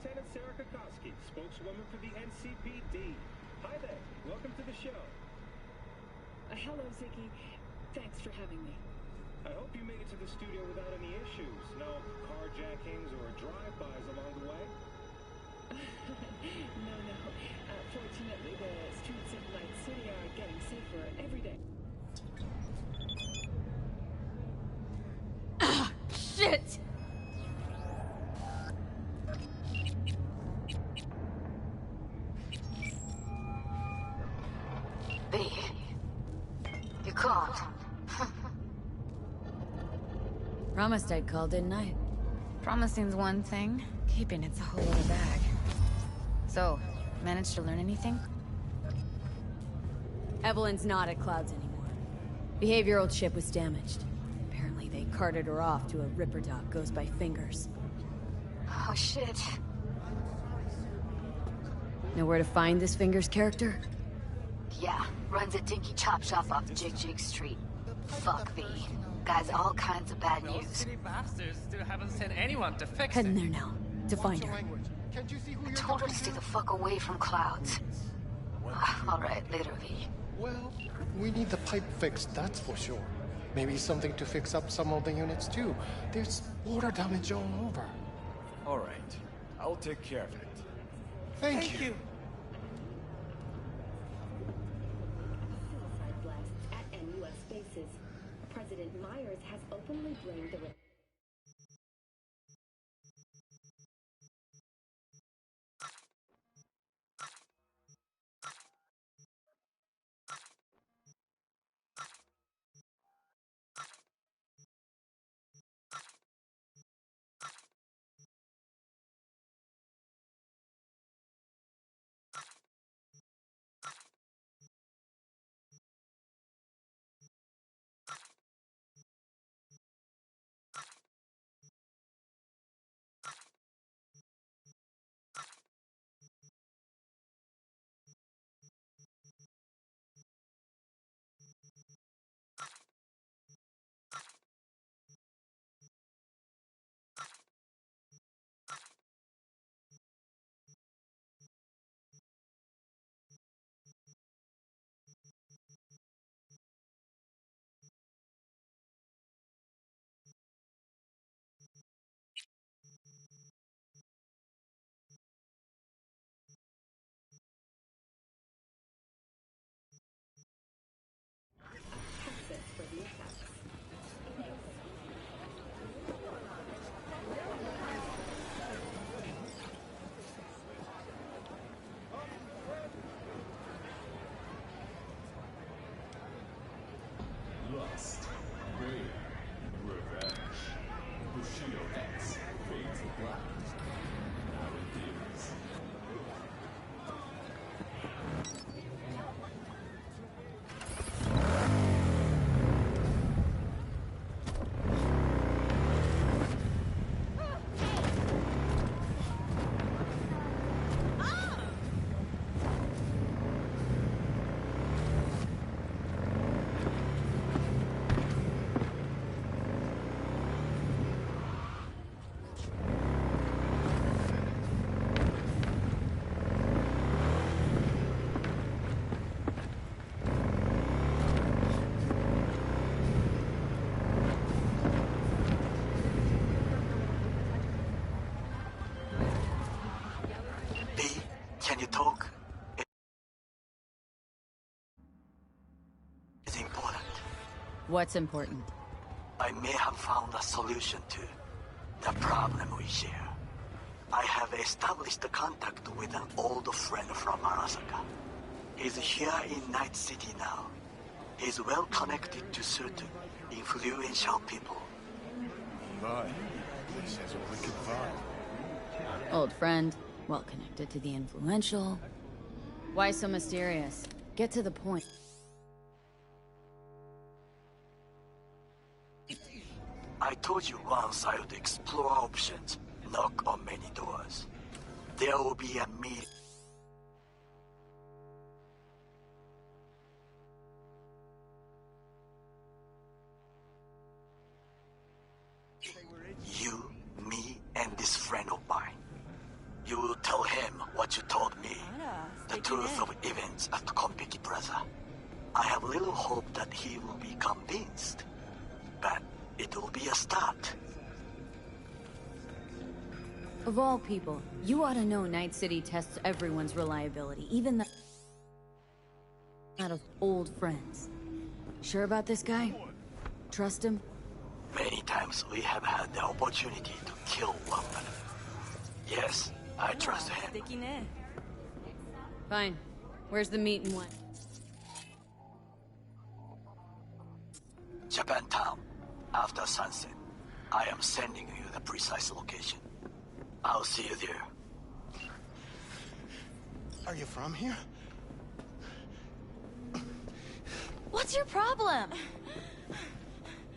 Lieutenant Sarah Kokoski, spokeswoman for the NCPD. Hi there. Welcome to the show. Hello, Ziggy. Thanks for having me. I hope you made it to the studio without any issues. No carjackings or drive-bys along the way? No. Fortunately, the streets of Night City are getting safer every day. Ah, shit! B. You called. Promised I'd call, didn't I? Promising's one thing, keeping it's a whole other bag. So, managed to learn anything? Evelyn's not at Clouds anymore. Behavioral chip was damaged. Apparently they carted her off to a Ripper Doc goes by Fingers. Oh shit. Know where to find this Fingers character? Yeah, runs a dinky chop shop off Jig Street. Fuck B. Guy's all kinds of bad Those news. city bastards still haven't sent anyone to fix Heading it. there now, to find her. Can't you see who I you're told her to talking stay the fuck away from Clouds. Alright, later, V. Well, we need the pipe fixed, that's for sure. Maybe something to fix up some of the units too. There's water damage all over. All right, I'll take care of it. Thank you. Suicide blasts at NUS bases. President Myers has openly blamed the access for the attacks. Lust, rage, revenge. Bushido X fades to black. Now it is. B, can you talk? It's important. What's important? I may have found a solution to the problem we share. I have established a contact with an old friend from Arasaka. He's here in Night City now. He's well connected to certain influential people. My, this is a wicked vibe. Old friend, well connected to the influential. Why so mysterious? Get to the point. I told you once I would explore options, knock on many doors. There will be a meeting. You, me, and this friend of mine. You truth of events at Konpeki Plaza. I have little hope that he will be convinced, but it will be a start. Of all people, you ought to know Night City tests everyone's reliability, even the out of old friends. Sure about this guy? Trust him? Many times we have had the opportunity to kill one another. Yes, I trust him. Fine. Where's the meet and when? Japantown, after sunset. I am sending you the precise location. I'll see you there. Are you from here? What's your problem?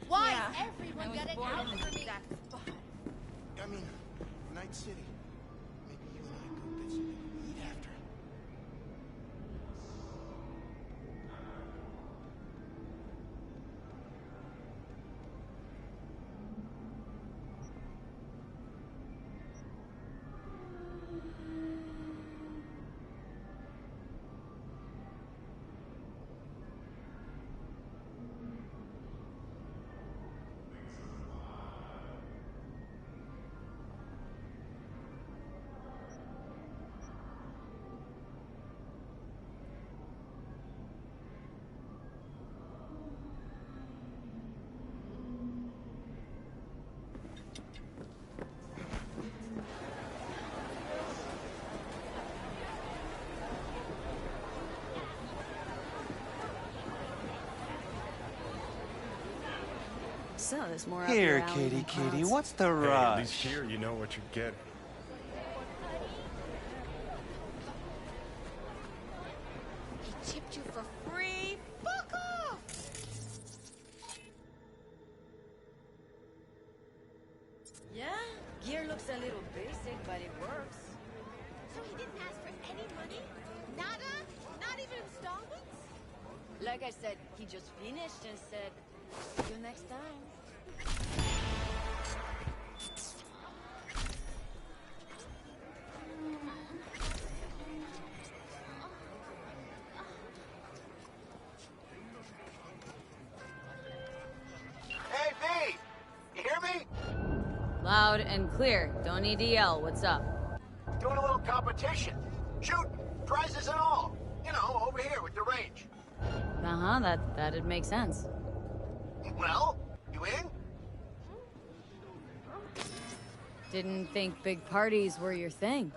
Why everyone got it out for me? I mean, Night City. Maybe you and I go get something to eat after. So there's more Here, up your alley than kitty, clouds. what's the Hey, rush? at least here you know what you get. He tipped you for free? Fuck off! Yeah, gear looks a little basic, but it works. So he didn't ask for any money? Nada? Not even installments? Like I said, he just finished and said, see you next time. Hey, V! You hear me? Loud and clear. Don't need to yell. What's up? Doing a little competition. Shooting, prizes and all. You know, over here with the range. Uh-huh, that'd make sense. Well, you in? Didn't think big parties were your thing.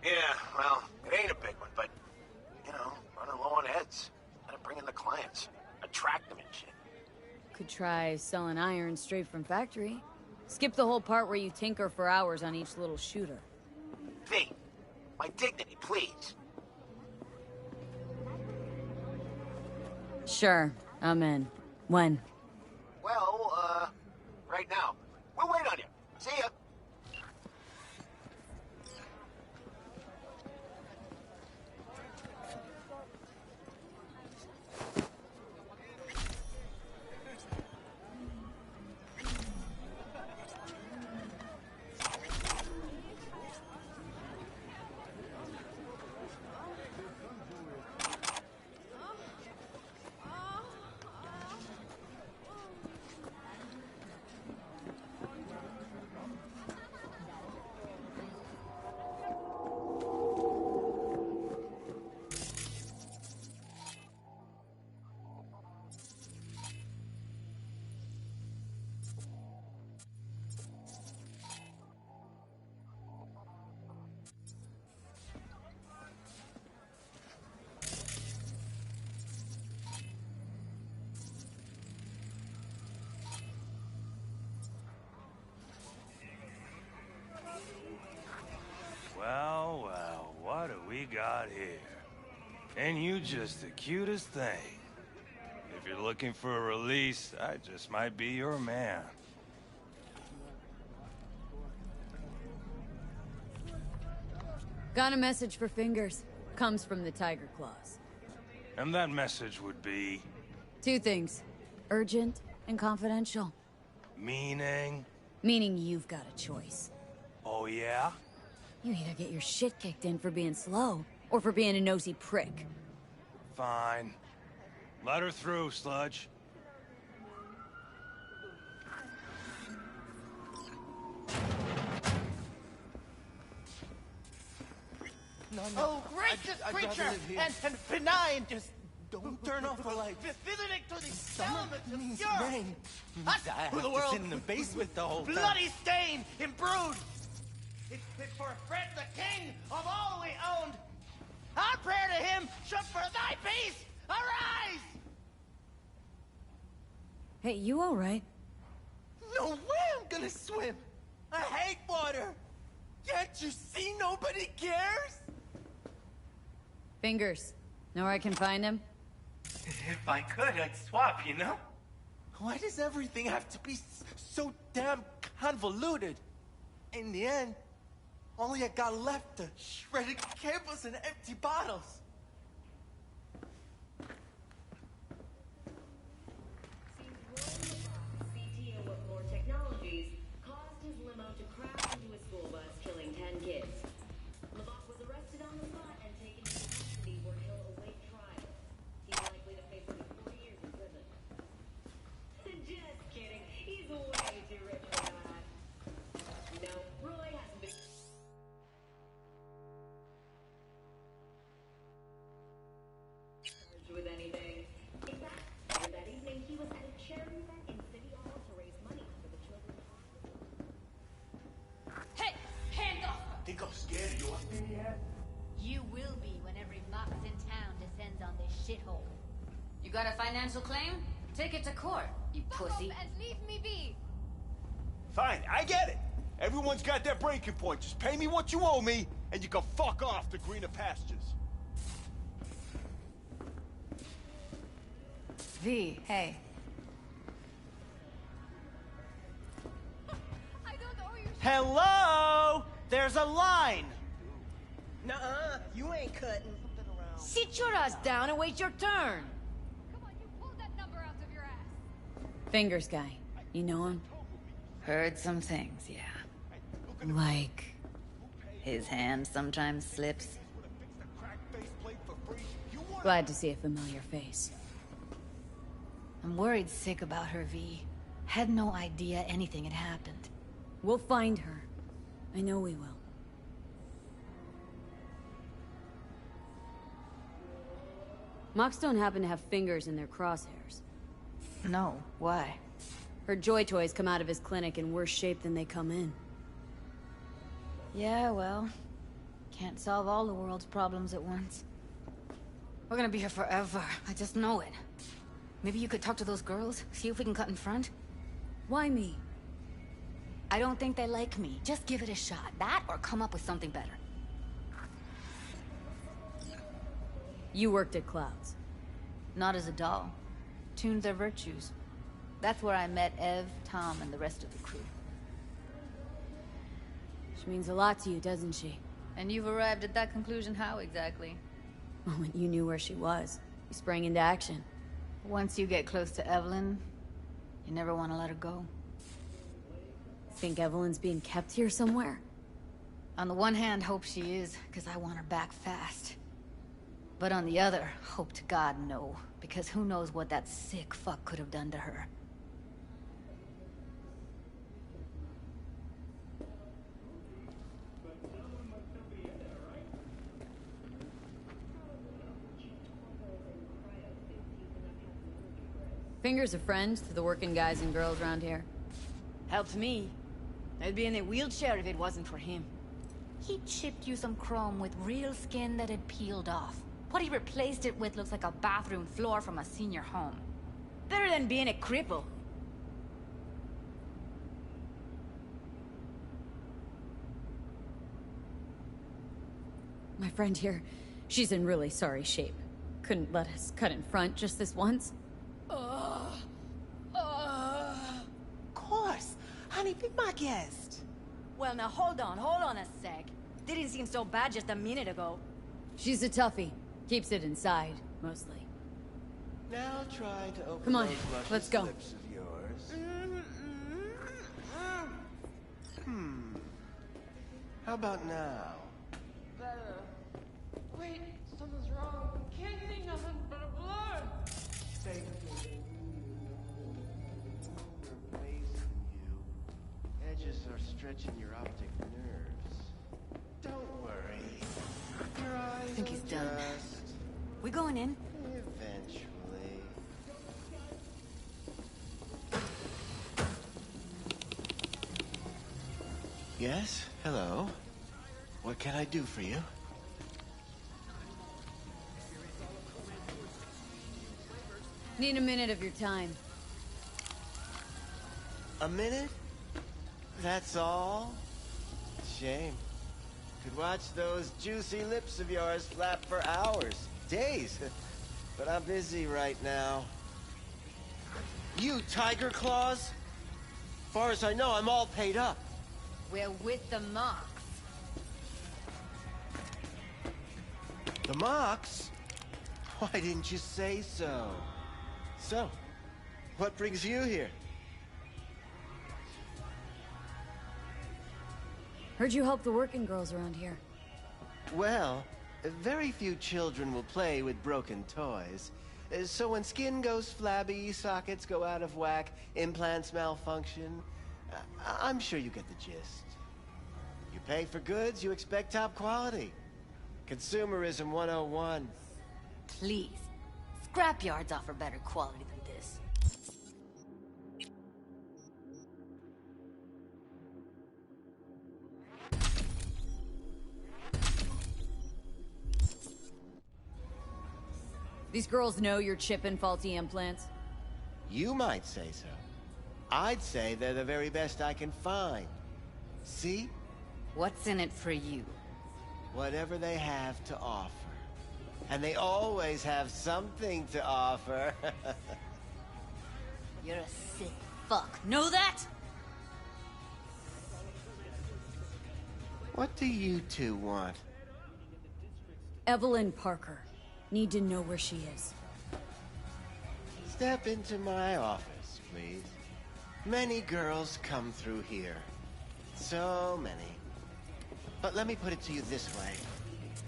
Yeah, well, it ain't a big one, but, you know, running low on heads. Gotta bring in the clients. Attract them and shit. Could try selling iron straight from factory. Skip the whole part where you tinker for hours on each little shooter. V, my dignity, please. Sure, I'm in. When? Well, right now. We'll wait on you. See ya. Well, well, what do we got here? And you just the cutest thing. If you're looking for a release, I just might be your man. Got a message for Fingers. Comes from the Tiger Claws. And that message would be... Two things. Urgent and confidential. Meaning? Meaning you've got a choice. Oh, yeah? You either get your shit kicked in for being slow, Or for being a nosy prick? Fine. Let her through, Sludge. Oh, gracious creature! And benign! Just don't turn off the light. Visiting to the elements of pure! Rain. Us, who the world... in the basement the whole time. Bloody stain, imbrued! It's fit for a friend, the king of all we owned! Our prayer to him should for thy peace arise! Hey, you alright? No way I'm gonna swim! I hate water! Can't you see nobody cares? Fingers. Know where I can find him? If I could, I'd swap, you know? Why does everything have to be so damn convoluted? In the end, all I got left are shredded cables and empty bottles. CTO of More Technologies caused his limo to crash into a school bus, killing 10 kids. Levant was arrested on the spot and taken into custody where he'll await trial. He's likely to face up to 40 years in prison. Just kidding. He's way too rich for that. No, Roy hasn't been charged with anything. In fact, later that evening, he was at a charity event in City Hall to raise money for the children's hospital. Hey! Hands off! Think I'm scared of you up in yet? You will be when every mox in town descends on this shithole. You got a financial claim? Take it to court, you pussy. And leave me be! Fine, I get it. Everyone's got their breaking point. Just pay me what you owe me, and you can fuck off to greener pastures. V, hey. I don't owe you Hello! There's a line! Nuh-uh, you ain't cutting. Sit your ass down and wait your turn. Come on, you pulled that number out of your ass. Fingers guy. You know him? Heard some things, yeah. Like... His hand sometimes slips. Glad to see a familiar face. I'm worried sick about her, V. Had no idea anything had happened. We'll find her. I know we will. Mox don't happen to have fingers in their crosshairs. No, why? Her joy toys come out of his clinic in worse shape than they come in. Yeah, well, can't solve all the world's problems at once. We're gonna be here forever. I just know it. Maybe you could talk to those girls, see if we can cut in front? Why me? I don't think they like me. Just give it a shot. That or come up with something better. You worked at Clouds. Not as a doll. Tuned their virtues. That's where I met Ev, Tom, and the rest of the crew. She means a lot to you, doesn't she? And you've arrived at that conclusion how exactly? The moment you knew where she was, you sprang into action. Once you get close to Evelyn, you never want to let her go. Think Evelyn's being kept here somewhere? On the one hand, hope she is, because I want her back fast. But on the other, hope to God no, because who knows what that sick fuck could have done to her. Fingers a friend to the working guys and girls around here. Helped me. I'd be in a wheelchair if it wasn't for him. He chipped you some chrome with real skin that had peeled off. What he replaced it with looks like a bathroom floor from a senior home. Better than being a cripple. My friend here, she's in really sorry shape. Couldn't let us cut in front just this once. Of course. Honey, be my guest. Well, now hold on a sec. Didn't seem so bad just a minute ago. She's a toughie. Keeps it inside, mostly. Now try to open Come on, those luscious let's go. lips of yours. How about now? Wait, something's wrong. Can't see nothing but blood. Thank you. We're raising you. Edges are stretching your optic nerves. Don't worry. Your eyes I think he's will done. just We going in? eventually. Yes? Hello? What can I do for you? Need a minute of your time. A minute? That's all? Shame. Could watch those juicy lips of yours flap for hours, days. But I'm busy right now. You, Tiger Claws? Far as I know, I'm all paid up. We're with the Mox. The Mox? Why didn't you say so? So, what brings you here? Heard you help the working girls around here. Well, very few children will play with broken toys. So when skin goes flabby, sockets go out of whack, implants malfunction, I'm sure you get the gist. You pay for goods, you expect top quality. Consumerism 101. Please. Scrapyards offer better quality than this. These girls know you're chipping faulty implants? You might say so. I'd say they're the very best I can find. See? What's in it for you? Whatever they have to offer. And they always have something to offer. You're a sick fuck. Know that? What do you two want? Evelyn Parker. Need to know where she is. Step into my office, please. Many girls come through here. So many. But let me put it to you this way.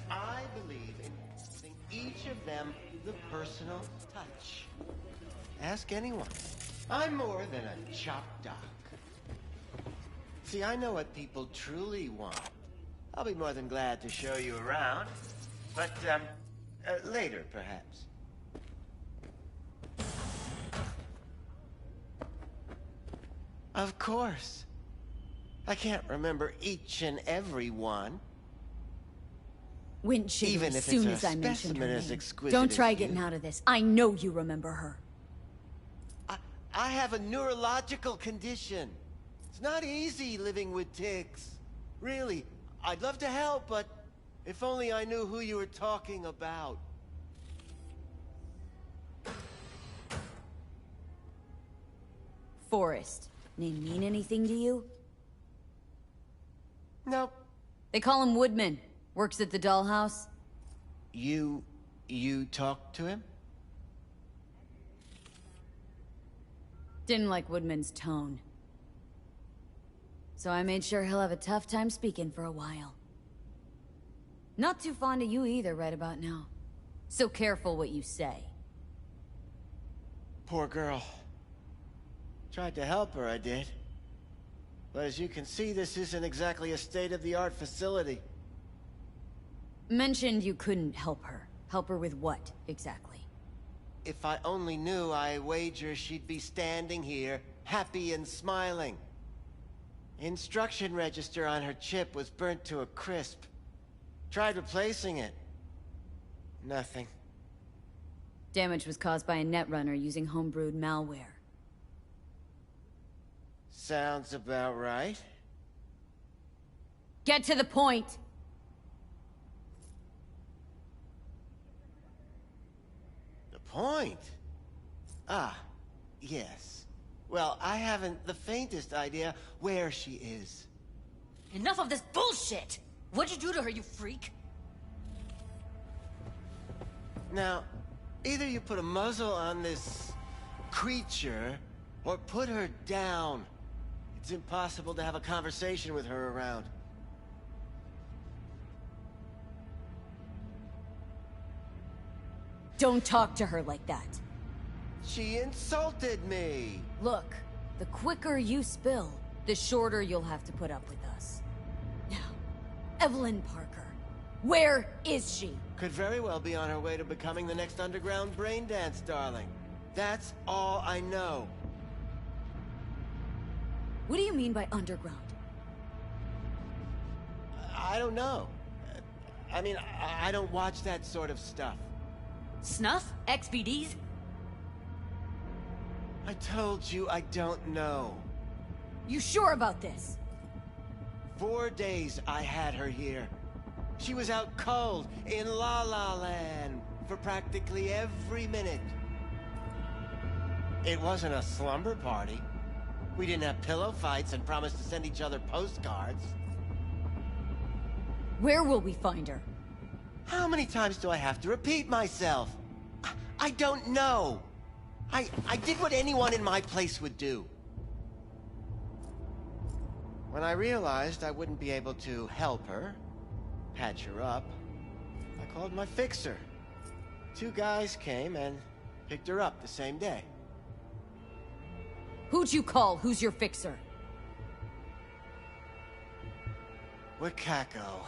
I believe in giving each of them the personal touch. Ask anyone. I'm more than a chop doc. See, I know what people truly want. I'll be more than glad to show you around. But, later, perhaps. Of course. I can't remember each and every one. Went shiver Even as if soon it's as a I mentioned her specimen as name. exquisite Don't as try you. getting out of this. I know you remember her. I have a neurological condition. It's not easy living with tics. Really, I'd love to help, but if only I knew who you were talking about. Forrest. Name mean anything to you? Nope. They call him Woodman. Works at the dollhouse. You talked to him? Didn't like Woodman's tone. So I made sure he'll have a tough time speaking for a while. Not too fond of you either right about now. So careful what you say. Poor girl. Tried to help her, I did. But as you can see, this isn't exactly a state-of-the-art facility. Mentioned you couldn't help her. Help her with what, exactly? If I only knew, I wager she'd be standing here, happy and smiling. Instruction register on her chip was burnt to a crisp. Tried replacing it. Nothing. Damage was caused by a netrunner using homebrewed malware. Sounds about right. Get to the point! The point? Ah, yes. Well, I haven't the faintest idea where she is. Enough of this bullshit! What'd you do to her, you freak? Now, either you put a muzzle on this creature, or put her down. It's impossible to have a conversation with her around. Don't talk to her like that. She insulted me. Look, the quicker you spill, the shorter you'll have to put up with us. Now, Evelyn Parker, where is she? Could very well be on her way to becoming the next underground brain dance darling. That's all I know. What do you mean by underground? I don't know. I mean, I don't watch that sort of stuff. Snuff? XBDs? I told you I don't know. You sure about this? 4 days I had her here. She was out cold in La La Land for practically every minute. It wasn't a slumber party. We didn't have pillow fights and promised to send each other postcards. Where will we find her? How many times do I have to repeat myself? I don't know. I did what anyone in my place would do. When I realized I wouldn't be able to help her, patch her up, I called my fixer. 2 guys came and picked her up the same day. Who'd you call? Who's your fixer? Wakako.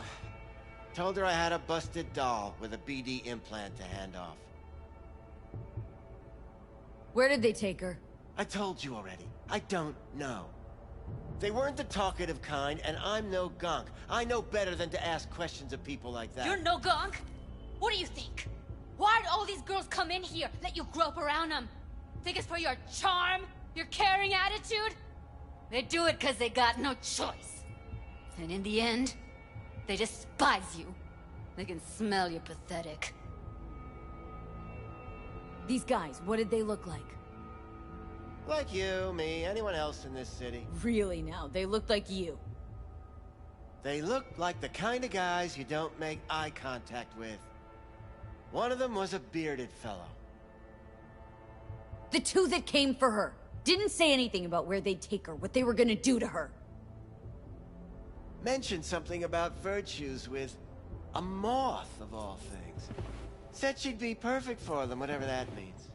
Told her I had a busted doll with a BD implant to hand off. Where did they take her? I told you already. I don't know. They weren't the talkative kind, and I'm no gunk. I know better than to ask questions of people like that. You're no gunk? What do you think? Why'd all these girls come in here, let you grope around them? Think it's for your charm? Your caring attitude? They do it because they got no choice. And in the end, they despise you. They can smell you're pathetic. These guys, what did they look like? Like you, me, anyone else in this city. Really now, they looked like you. They looked like the kind of guys you don't make eye contact with. One of them was a bearded fellow. The 2 that came for her didn't say anything about where they'd take her, what they were gonna do to her. Mentioned something about virtues with a moth, of all things. Said she'd be perfect for them, whatever that means.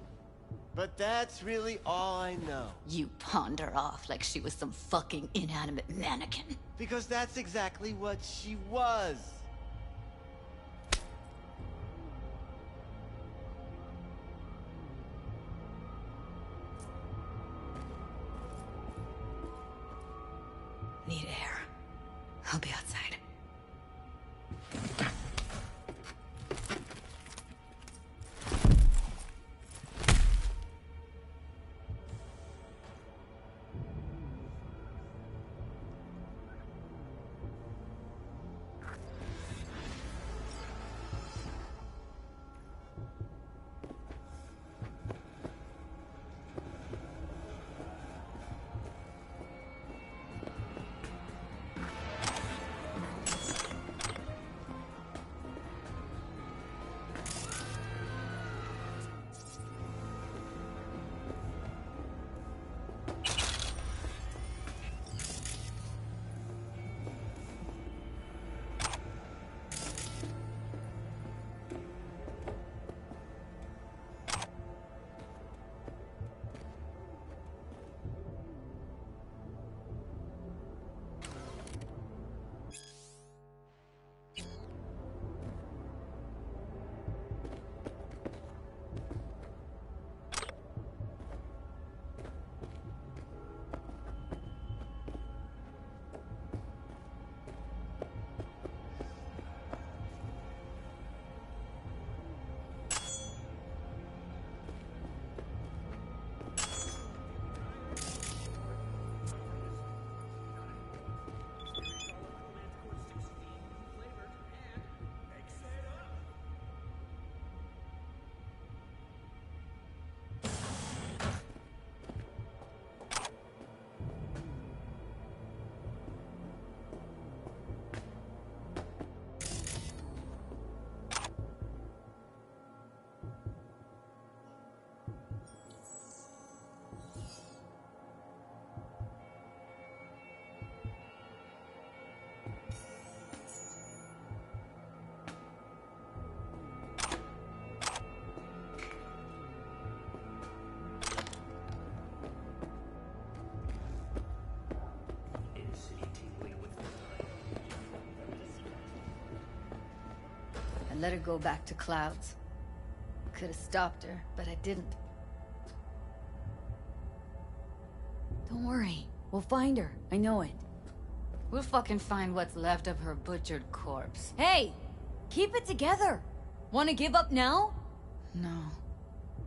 But that's really all I know. You pawned her off like she was some fucking inanimate mannequin. Because that's exactly what she was. Need air. I'll be outside. I let her go back to Clouds. Could have stopped her, but I didn't. Don't worry. We'll find her. I know it. We'll fucking find what's left of her butchered corpse. Hey! Keep it together! Wanna give up now? No.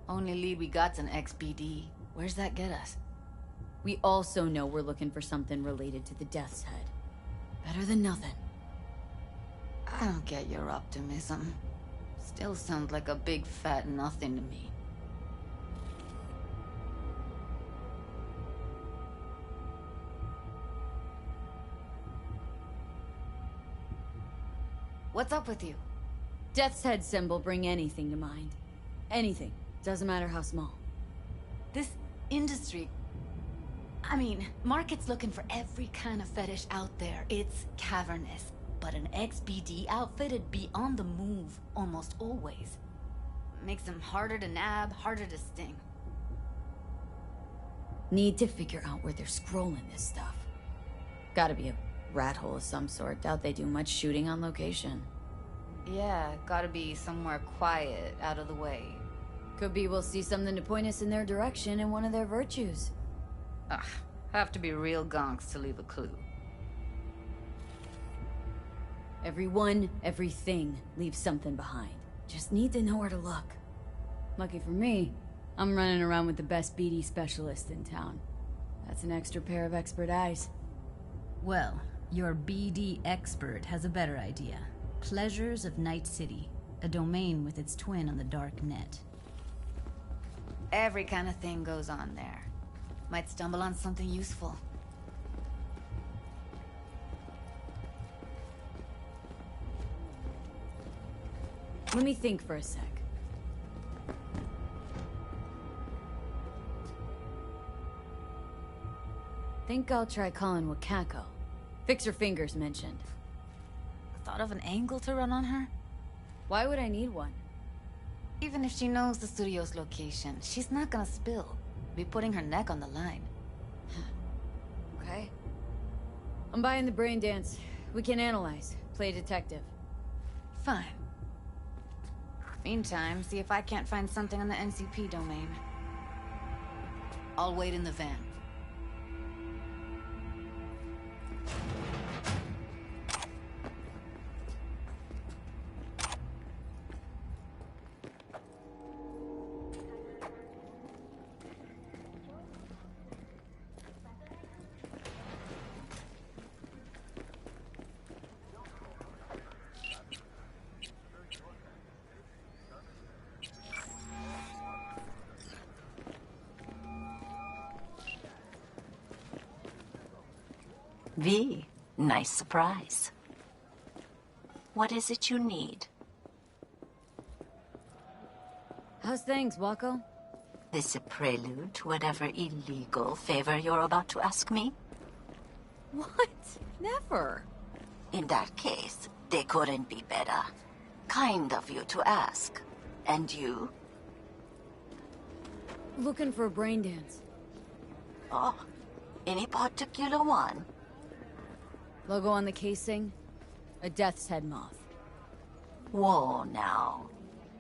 Only lead we got's an XBD. Where's that get us? We also know we're looking for something related to the Death's Head. Better than nothing. I don't get your optimism. Still sounds like a big fat nothing to me. What's up with you? Death's Head symbol bring anything to mind. Anything. Doesn't matter how small. This industry... I mean, market's looking for every kind of fetish out there. It's cavernous. But an XBD outfit'd be on the move almost always. Makes them harder to nab, harder to sting. Need to figure out where they're scrolling this stuff. Gotta be a rat hole of some sort. Doubt they do much shooting on location. Yeah, gotta be somewhere quiet, out of the way. Could be we'll see something to point us in their direction in one of their virtues. Ugh, have to be real gonks to leave a clue. Everyone, everything leaves something behind. Just need to know where to look. Lucky for me, I'm running around with the best BD specialist in town. That's an extra pair of expert eyes. Well, your BD expert has a better idea. Pleasures of Night City, a domain with its twin on the dark net. Every kind of thing goes on there. Might stumble on something useful. Let me think for a sec. Think I'll try calling Wakako. Fix her fingers mentioned. Thought of an angle to run on her? Why would I need one? Even if she knows the studio's location, she's not gonna spill. Be putting her neck on the line. Okay. I'm buying the brain dance. We can analyze. Play detective. Fine. Meantime, see if I can't find something on the NCP domain. I'll wait in the van. V, nice surprise. What is it you need? How's things, Wako? This a prelude to whatever illegal favor you're about to ask me? What? Never. In that case, they couldn't be better. Kind of you to ask. And you? Looking for a brain dance. Oh, any particular one? Logo on the casing? A Death's Head moth. Whoa, now.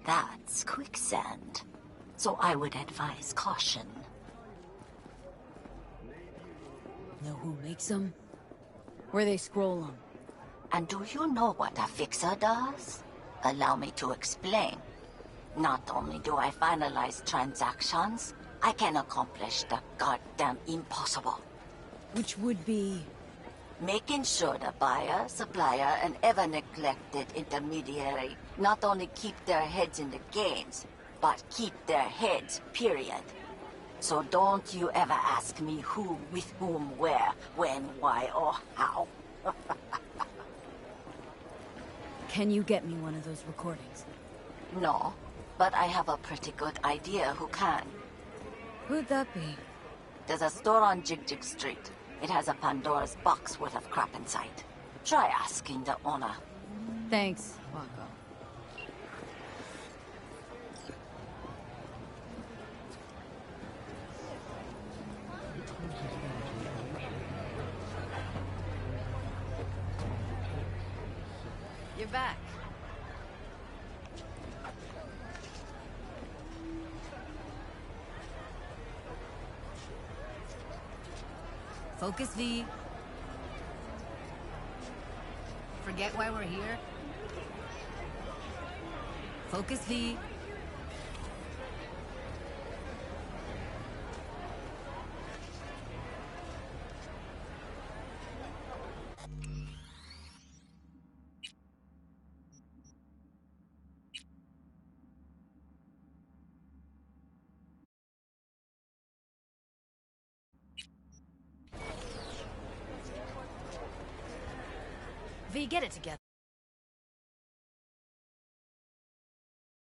That's quicksand. So I would advise caution. Know who makes them? Where they scroll them? And do you know what a fixer does? Allow me to explain. Not only do I finalize transactions, I can accomplish the goddamn impossible. Which would be? Making sure the buyer, supplier, and ever-neglected intermediary not only keep their heads in the games, but keep their heads, period. So don't you ever ask me who, with whom, where, when, why, or how. Can you get me one of those recordings? No, but I have a pretty good idea who can. Who'd that be? There's a store on Jig Street. It has a Pandora's box worth of crap inside. Try asking the owner. Thanks, Wako. You're back. Focus, V. Forget why we're here. Focus, V. V, get it together.